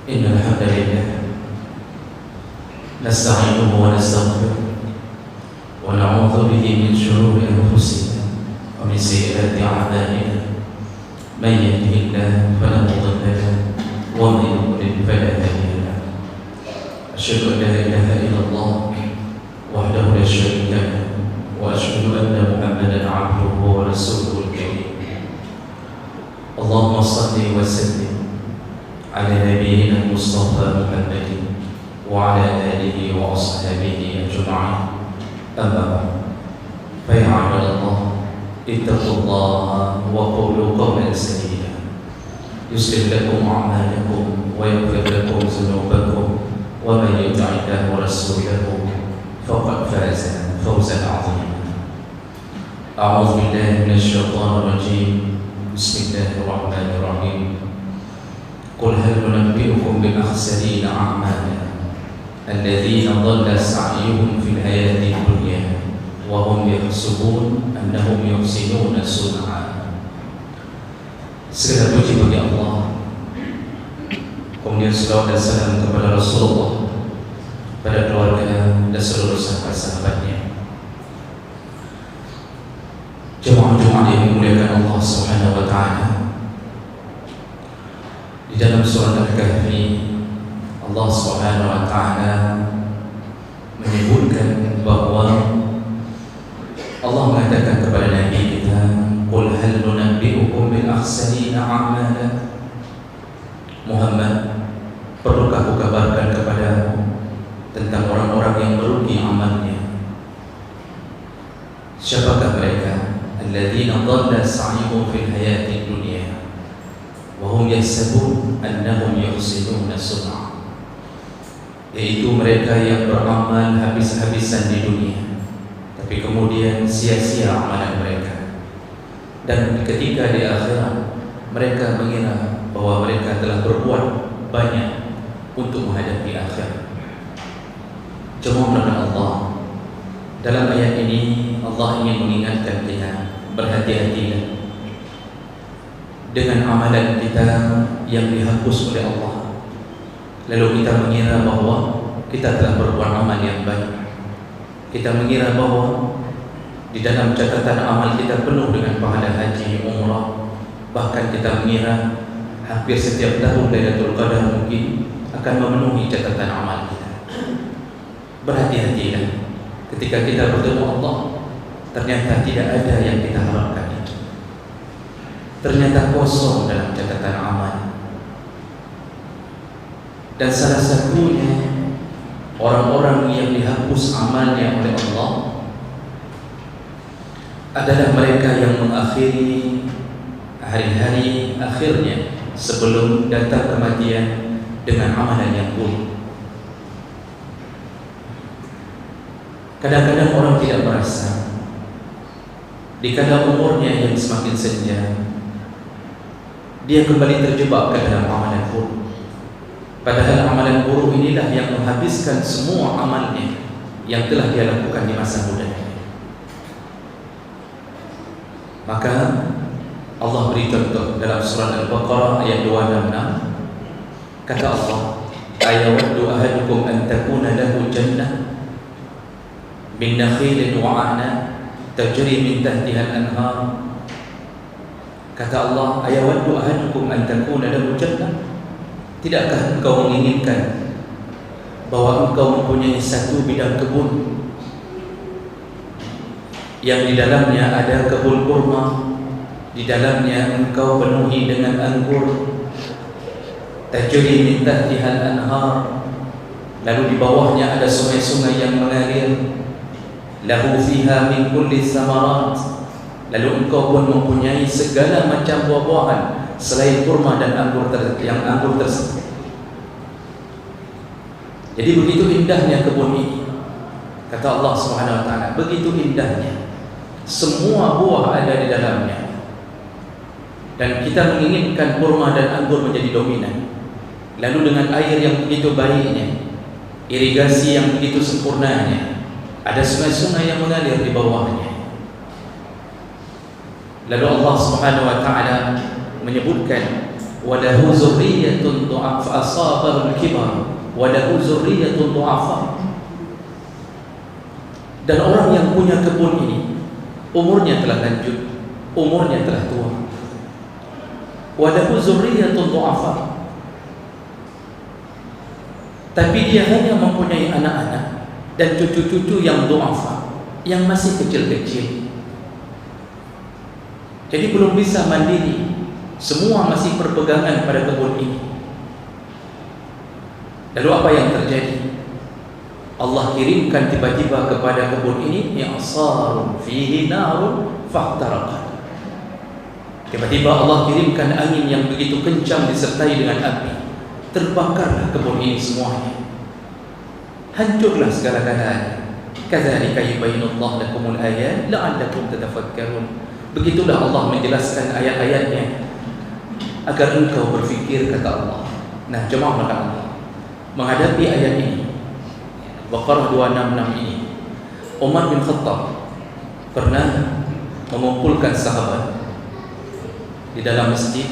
إن الحمد لله نستعينه ونستغفره ونعوذ به من شرور أنفسنا ومن سيئات أعمالنا. من يهده الله فلا مضل له ومن يضلل فلا هادي له. أشهد أن لا إله إلا الله وحده لا شريك له وأشهد أن محمدا عبده ورسوله الكريم. اللهم صل وسلم على نبينا المصطفى محمد وعلى آله وأصحابه أجمعين. أما بعد، فيا عباد الله اتقوا الله وقولوا قولا سديدا يصلح لكم أعمالكم ويغفر لكم ذنوبكم ومن يطع الله ورسوله فقد فاز فوزا عظيما. أعوذ بالله من الشيطان الرجيم. بسم الله الرحمن الرحيم. قل هل ننبئكم بالأخسرين أعمالا الذين ضل سعيهم في الحياة الدنيا وهم يحسبون أنهم يحسنون صنعا. Segala puji bagi Allah, kemudian salawat dan salam kepada Rasulullah, pada keluarga dan seluruh sahabat-sahabatnya. Jemaah-jemaah yang dimuliakan Allah Subhanahu wa taala, di dalam surah Al-Kahfi Allah Subhanahu wa taala menyebutkan bahwa Allah mengatakan kepada Nabi kita, "Qul hal nunabbi'ukum bil akhsarina a'mala." Muhammad, perlukah aku kabarkan kepadamu tentang orang-orang yang merugi amalnya? Siapakah mereka? Alladzina dhalla sa'yuhum fil hayati dunya wa hum yahsabun annahum yuhsinuna sun'a. Yaitu mereka yang beramal habis-habisan di dunia, tapi kemudian sia-sia amalan mereka, dan ketika di akhirat mereka mengira bahwa mereka telah berbuat banyak untuk menghadapi akhirat. Jemaah Allah, dalam ayat ini Allah ingin mengingatkan kita, berhati-hatilah dengan amalan kita yang dihapus oleh Allah. Lalu kita mengira bahwa kita telah berbuat amal yang baik. Kita mengira bahwa di dalam catatan amal kita penuh dengan pahala haji, umrah. Bahkan kita mengira hampir setiap tahun Lailatul Qadar mungkin akan memenuhi catatan amal kita. Berhati-hatilah ketika kita bertemu Allah, ternyata tidak ada yang kita harapkan itu. Ternyata kosong dalam catatan amal. Dan salah satunya orang-orang yang dihapus amalnya oleh Allah adalah mereka yang mengakhiri hari-hari akhirnya sebelum datang kematian dengan amalan yang buruk. Kadang-kadang orang tidak merasa, dikala umurnya yang semakin senja, dia kembali terjebak ke dalam amalan buruk. Padahal amalan buruk inilah yang menghabiskan semua amalnya yang telah dia lakukan di masa mudanya. Maka Allah beri contoh dalam surah Al-Baqarah ayat 266. Kata Allah, "Ayawaddu ahadukum an takuna lahu jannah min nakhilin wa a'nab tajri min tahtiha al-anhar." Kata Allah, "Ayawaddu ahadukum an takuna lahu jannah." Tidakkah engkau menginginkan bahwa engkau mempunyai satu bidang kebun yang di dalamnya ada kebun kurma, di dalamnya engkau penuhi dengan anggur, tajri min tahtihal anhar, lalu di bawahnya ada sungai-sungai yang mengalir, lahu fiha min kulli samarat, lalu engkau pun mempunyai segala macam buah-buahan selain kurma dan anggur tersebut. Jadi begitu indahnya kebun ini, kata Allah Subhanahu wa taala, begitu indahnya. Semua buah ada di dalamnya. Dan kita menginginkan kurma dan anggur menjadi dominan. Lalu dengan air yang begitu baiknya, irigasi yang begitu sempurnanya, ada sungai-sungai yang mengalir di bawahnya. Lalu Allah Subhanahu wa taala menyebutkan wa lahu zurriyyatun du'afa asabahu al-kibar wa lahu zurriyyatun du'afa. Dan orang yang punya kebun ini umurnya telah lanjut, umurnya telah tua. Wa lahu zurriyyatun du'afa, tapi dia hanya mempunyai anak-anak dan cucu-cucu yang du'afa, yang masih kecil-kecil. Jadi belum bisa mandiri, semua masih berpegangan pada kebun ini. Lalu apa yang terjadi? Allah kirimkan tiba-tiba kepada kebun ini i'sarun fihi narun fahtaraqat. Tiba-tiba Allah kirimkan angin yang begitu kencang disertai dengan api. Terbakarlah kebun ini semuanya. Hancurlah segala keadaan. Kadzalika yubayyinullahu lakumul ayat la'allakum tatafakkarun. Begitulah Allah menjelaskan ayat-ayatnya agar engkau berfikir, kata Allah. Nah, jemaah maka Allah menghadapi ayat ini, Baqarah 266 ini, Umar bin Khattab pernah mengumpulkan sahabat di dalam masjid.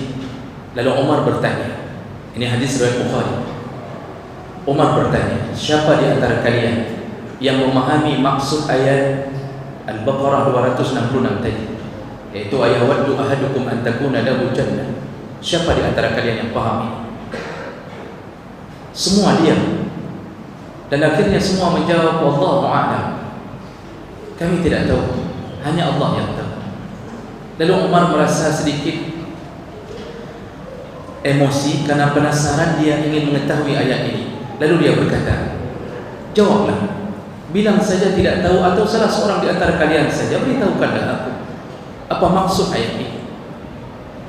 Lalu Umar bertanya, ini hadis riwayat Bukhari. Umar bertanya, siapa di antara kalian yang memahami maksud ayat Al-Baqarah 266 tadi, yaitu ayawaddu ahadukum an takuna lahu jannah? Siapa di antara kalian yang paham ini? Semua diam. Dan akhirnya semua menjawab, wallahu a'lam, kami tidak tahu, hanya Allah yang tahu. Lalu Umar merasa sedikit emosi karena penasaran, dia ingin mengetahui ayat ini. Lalu dia berkata, jawablah, bilang saja tidak tahu, atau salah seorang di antara kalian saja, beritahukanlah aku apa maksud ayat ini.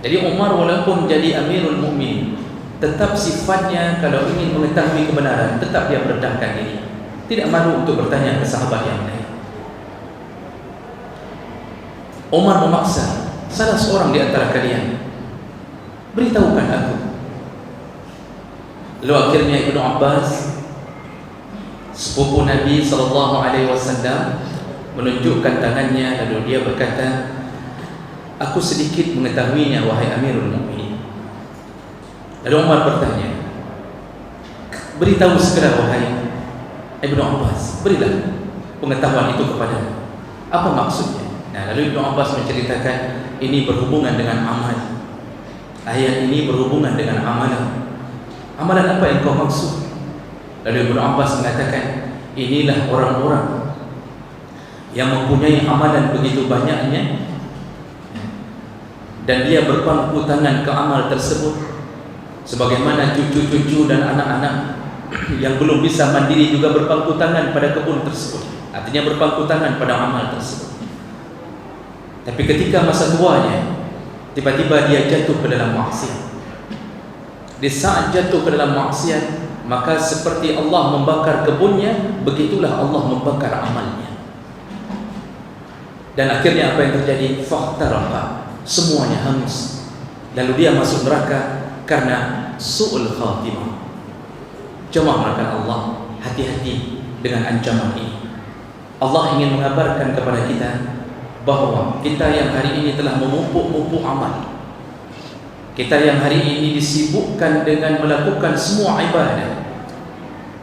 Jadi Umar walaupun jadi Amirul Mukminin, tetap sifatnya kalau ingin mengetahui kebenaran, tetap dia merendahkan diri, tidak malu untuk bertanya ke sahabat yang lain. Umar memaksa, salah seorang di antara kalian, beritahukan aku. Lalu akhirnya Ibnu Abbas, sepupu Nabi SAW, menunjukkan tangannya, lalu dia berkata, aku sedikit mengetahuinya wahai Amirul Mukminin. Lalu Umar bertanya, beritahu segera wahai Ibnu Abbas, berilah pengetahuan itu kepada apa maksudnya. Nah, lalu Ibnu Abbas menceritakan, ini berhubungan dengan amal. Ayat ini berhubungan dengan amalan. Amalan apa yang kau maksud? Lalu Ibnu Abbas mengatakan, inilah orang-orang yang mempunyai amalan begitu banyaknya, dan dia berpangku tangan ke amal tersebut, sebagaimana cucu-cucu dan anak-anak yang belum bisa mandiri juga berpangku tangan pada kebun tersebut, artinya berpangku tangan pada amal tersebut. Tapi ketika masa tuanya, tiba-tiba dia jatuh ke dalam maksiat. Di saat jatuh ke dalam maksiat, maka seperti Allah membakar kebunnya, begitulah Allah membakar amalnya. Dan akhirnya apa yang terjadi? Fahtaraqa, semuanya hangus. Lalu dia masuk neraka karena su'ul khatimah. Jemaah melakukan Allah, hati-hati dengan ancaman ini. Allah ingin mengabarkan kepada kita bahwa kita yang hari ini telah memumpuk-mumpuk amal, kita yang hari ini disibukkan dengan melakukan semua ibadah,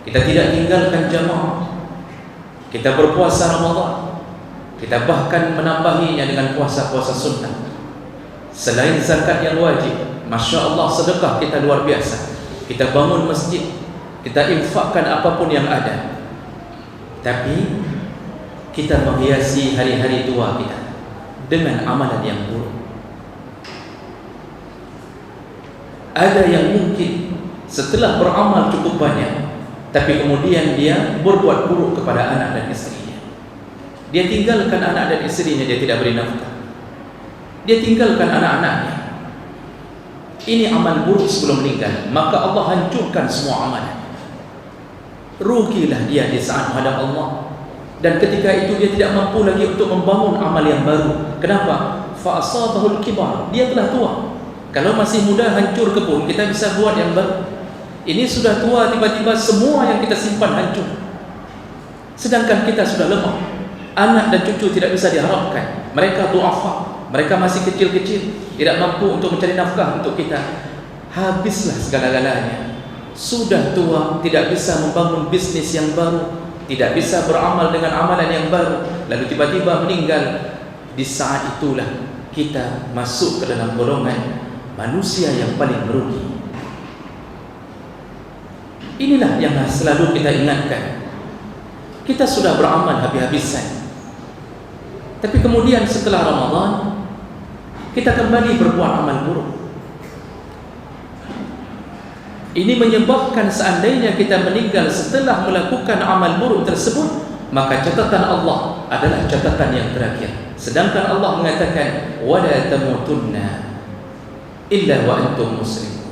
kita tidak tinggalkan jamaah, kita berpuasa Ramadan, kita bahkan menambahinya dengan puasa-puasa sunnah. Selain zakat yang wajib, Masya Allah, sedekah kita luar biasa. Kita bangun masjid, kita infakkan apapun yang ada. Tapi kita menghiasi hari-hari tua kita dengan amalan yang buruk. Ada yang mungkin setelah beramal cukup banyak, tapi kemudian dia berbuat buruk kepada anak dan istrinya. Dia tinggalkan anak dan istrinya, dia tidak beri nafkah. Dia tinggalkan anak-anaknya. Ini amal buruk sebelum meninggal, maka Allah hancurkan semua amalan. Rugilah dia di saat menghadap Allah. Dan ketika itu dia tidak mampu lagi untuk membangun amal yang baru. Kenapa? Fa'asabahul kibar, dia telah tua. Kalau masih muda hancur kebun, kita bisa buat yang baru. Ini sudah tua, tiba-tiba semua yang kita simpan hancur. Sedangkan kita sudah lemah. Anak dan cucu tidak bisa diharapkan. Mereka du'afa, mereka masih kecil-kecil, tidak mampu untuk mencari nafkah untuk kita. habislah segala-galanya. Sudah tua, tidak bisa membangun bisnis yang baru, tidak bisa beramal dengan amalan yang baru, lalu tiba-tiba meninggal. Di saat itulah kita masuk ke dalam golongan manusia yang paling merugi. Inilah yang selalu kita ingatkan. Kita sudah beramal habis-habisan, tapi kemudian setelah Ramadan kita kembali berbuat amal buruk. Ini menyebabkan seandainya kita meninggal setelah melakukan amal buruk tersebut, maka catatan Allah adalah catatan yang terakhir. Sedangkan Allah mengatakan, wala tamutunna illa wa antum muslimun.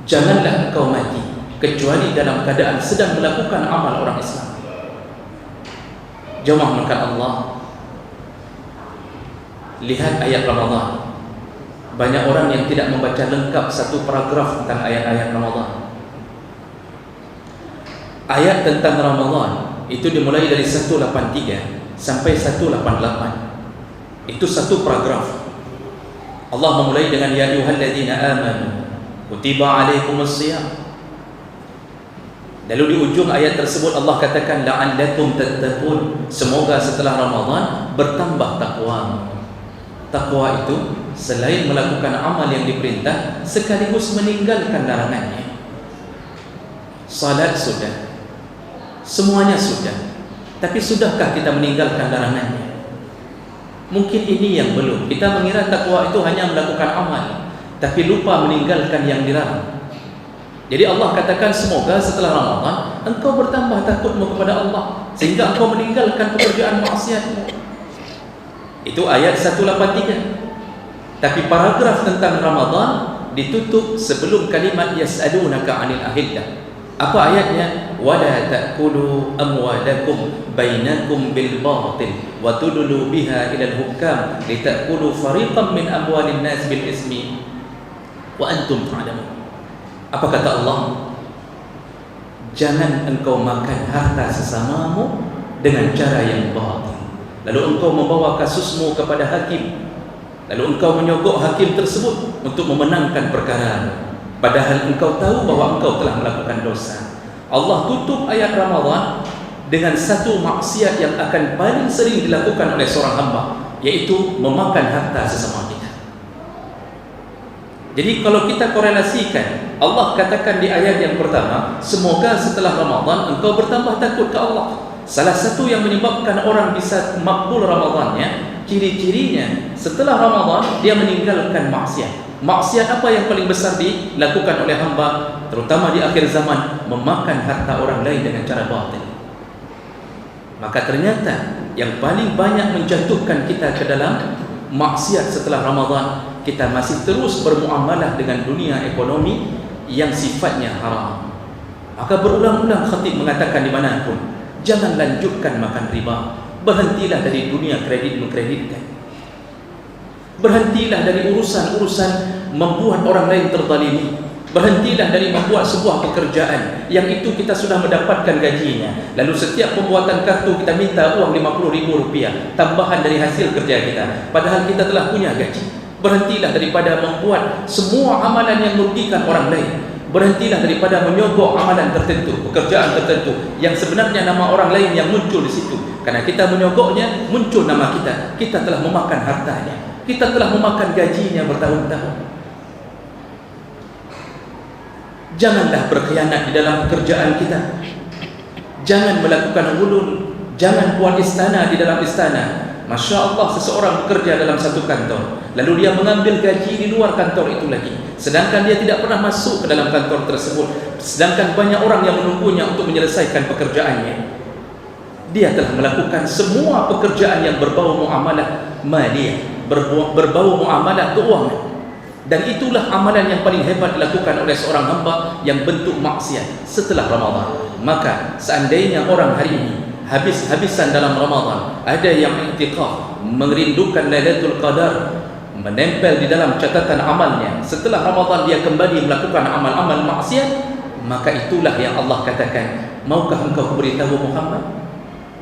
Janganlah engkau mati kecuali dalam keadaan sedang melakukan amal orang Islam. Jemaah melakukan Allah, lihat ayat Ramadan. Banyak orang yang tidak membaca lengkap satu paragraf tentang ayat-ayat Ramadan. Ayat tentang Ramadan itu dimulai dari 183 sampai 188. Itu satu paragraf. Allah memulai dengan ya ayyuhalladzina amanu kutiba alaikumus-shiyam. Lalu di ujung ayat tersebut Allah katakan la'allakum tattaqun, semoga setelah Ramadan bertambah takwa. Takwa itu selain melakukan amal yang diperintah sekaligus meninggalkan larangannya. Salat sudah, semuanya sudah, tapi sudahkah kita meninggalkan larangannya? Mungkin ini yang belum. Kita mengira takwa itu hanya melakukan amal, tapi lupa meninggalkan yang dilarang. Jadi Allah katakan semoga setelah Ramadan engkau bertambah takutmu kepada Allah sehingga engkau meninggalkan pekerjaan maksiatmu. Itu ayat 183. Tapi paragraf tentang Ramadan ditutup sebelum kalimat yas'alunaka 'anil ahillah. Apa ayatnya? Wala ta'kulu amwalakum bainakum bil batil wa tudlu biha ila al-hukam litakulu fariqan min amwalin nas bil ismi wa antum ta'lamun. Apa kata Allah? Jangan engkau makan harta sesamamu dengan cara yang batil. Lalu engkau membawa kasusmu kepada hakim, lalu engkau menyogok hakim tersebut untuk memenangkan perkara, padahal engkau tahu bahwa engkau telah melakukan dosa. Allah tutup ayat Ramadan dengan satu maksiat yang akan paling sering dilakukan oleh seorang hamba, yaitu memakan harta sesama kita. Jadi kalau kita korelasikan, Allah katakan di ayat yang pertama, semoga setelah Ramadan engkau bertambah takut ke Allah. Salah satu yang menyebabkan orang bisa makbul Ramadannya, ciri-cirinya setelah Ramadan dia meninggalkan maksiat. Maksiat apa yang paling besar dilakukan oleh hamba, terutama di akhir zaman? Memakan harta orang lain dengan cara batil. Maka ternyata yang paling banyak menjatuhkan kita ke dalam maksiat setelah Ramadan, kita masih terus bermuamalah dengan dunia ekonomi yang sifatnya haram. Maka berulang-ulang khatib mengatakan dimanapun, jangan lanjutkan makan riba. Berhentilah dari dunia kredit mengkreditkan. Berhentilah dari urusan-urusan membuat orang lain terzalimi. Berhentilah dari membuat sebuah pekerjaan yang itu kita sudah mendapatkan gajinya, lalu setiap pembuatan kartu kita minta uang Rp50.000 tambahan dari hasil kerja kita, padahal kita telah punya gaji. Berhentilah daripada membuat semua amalan yang merugikan orang lain. Berhentilah daripada menyogok amalan tertentu, pekerjaan tertentu yang sebenarnya nama orang lain yang muncul di situ. Karena kita menyogoknya, muncul nama kita. Kita telah memakan hartanya, kita telah memakan gajinya bertahun-tahun. Janganlah berkhianat di dalam pekerjaan kita. Jangan melakukan hulul. Jangan buat istana di dalam istana. Masya Allah, seseorang bekerja dalam satu kantor, lalu dia mengambil gaji di luar kantor itu lagi, sedangkan dia tidak pernah masuk ke dalam kantor tersebut, sedangkan banyak orang yang menunggunya untuk menyelesaikan pekerjaannya. Dia telah melakukan semua pekerjaan yang berbau muamalah maliyah, berbau muamalah keuangan. Dan itulah amalan yang paling hebat dilakukan oleh seorang hamba yang bentuk maksiat setelah Ramadan. Maka seandainya orang hari ini habis-habisan dalam Ramadan, ada yang i'tikaf, merindukan Lailatul Qadar, menempel di dalam catatan amalnya, setelah Ramadan dia kembali melakukan amal-amal maksiat, maka itulah yang Allah katakan, maukah engkau beritahu Muhammad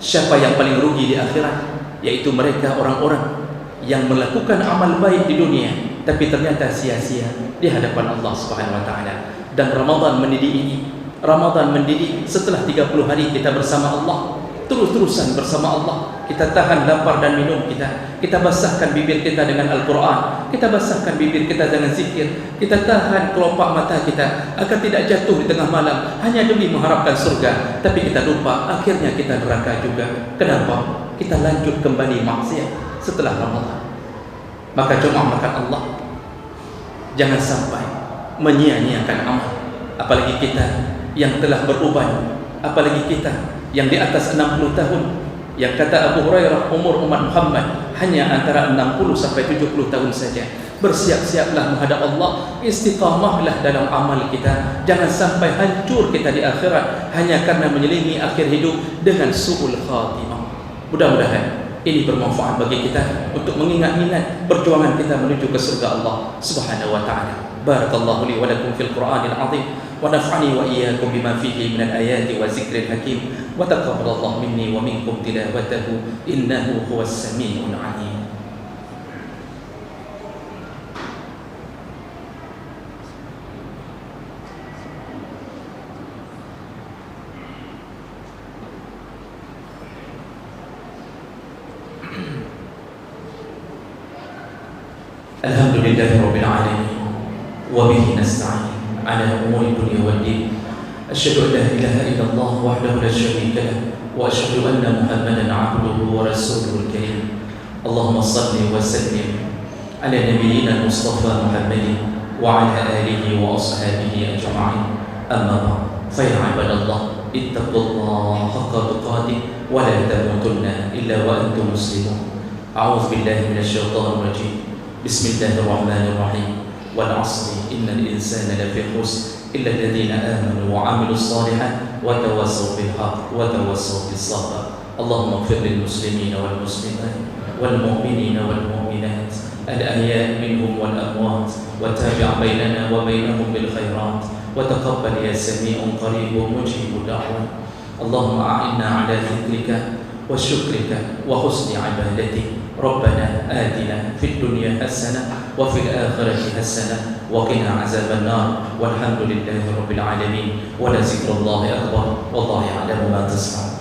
siapa yang paling rugi di akhirat? Yaitu mereka orang-orang yang melakukan amal baik di dunia, tapi ternyata sia-sia di hadapan Allah Subhanahu wa taala. Dan Ramadan mendidik ini. Ramadan mendidik setelah 30 hari kita bersama Allah, terus-terusan bersama Allah. Kita tahan lapar dan minum kita. Kita basahkan bibir kita dengan Al-Quran. Kita basahkan bibir kita dengan zikir. Kita tahan kelopak mata kita agar tidak jatuh di tengah malam hanya demi mengharapkan surga. Tapi kita lupa, akhirnya kita neraka juga. Kenapa? Kita lanjut kembali maksiat setelah Ramadan. Maka doakan Allah, jangan sampai menyia-nyiakan amal. Apalagi kita yang telah beruban, apalagi kita yang di atas 60 tahun, yang kata Abu Hurairah umur umat Muhammad hanya antara 60 sampai 70 tahun saja. Bersiap-siaplah menghadap Allah, istiqamahlah dalam amal kita. Jangan sampai hancur kita di akhirat hanya karena menyelingi akhir hidup dengan su'ul khatimah. Mudah-mudahan ini bermanfaat bagi kita untuk mengingat-ingat perjuangan kita menuju ke surga Allah Subhanahu wa taala. Barakallahu li wa lakum fil Qur'anil 'azim wa nafa'ani wa iyyakum bima fihi minal ayati wa zikril hakim wa taqabbalallahu minni wa minkum tilawatahu innahu huwas samiul 'alim. Alhamdulillahi rabbil alamin wa bihi nasta'in ala umuri dunya waddin. Asyhadu an la ilaha illallah wahdahu la syarika lah wa asyhadu anna Muhammadan 'abduhu wa rasuluhul karim. Allahumma shalli wa sallim ala nabiyyina Mustafa Muhammadin wa ala alihi wa ashabihi ajma'in. Amma ba'd. Fa ya ibadallah, ittaqullaha haqqa tuqatih wa la tamutunna illa wa antum muslimun. A'udzu billahi minasy syaithanir rajim. Bismillahirrahmanirrahim. Wal 'asri innal insana lafi khusr illa alladhina amanu wa 'amilus shalihat wa tawassaw bil haqq wa tawassaw bis sabr. Allahumma ighfir lil muslimina wal muslimat wal mu'minina wal mu'minat al ahya'i minhum wal amwat wa tabi' bainana wa bainahum bil khairat wa taqabbal ya sami'un qaribun mujibud da'wat. Allahumma a'inna 'ala dhikrika wa syukrika wa husni 'ibadatik. ربنا آتنا في الدنيا حسنة وفي الآخرة حسنة وقنا عذاب النار والحمد لله رب العالمين ولذكر الله أكبر والله يعلم ما تصنعون.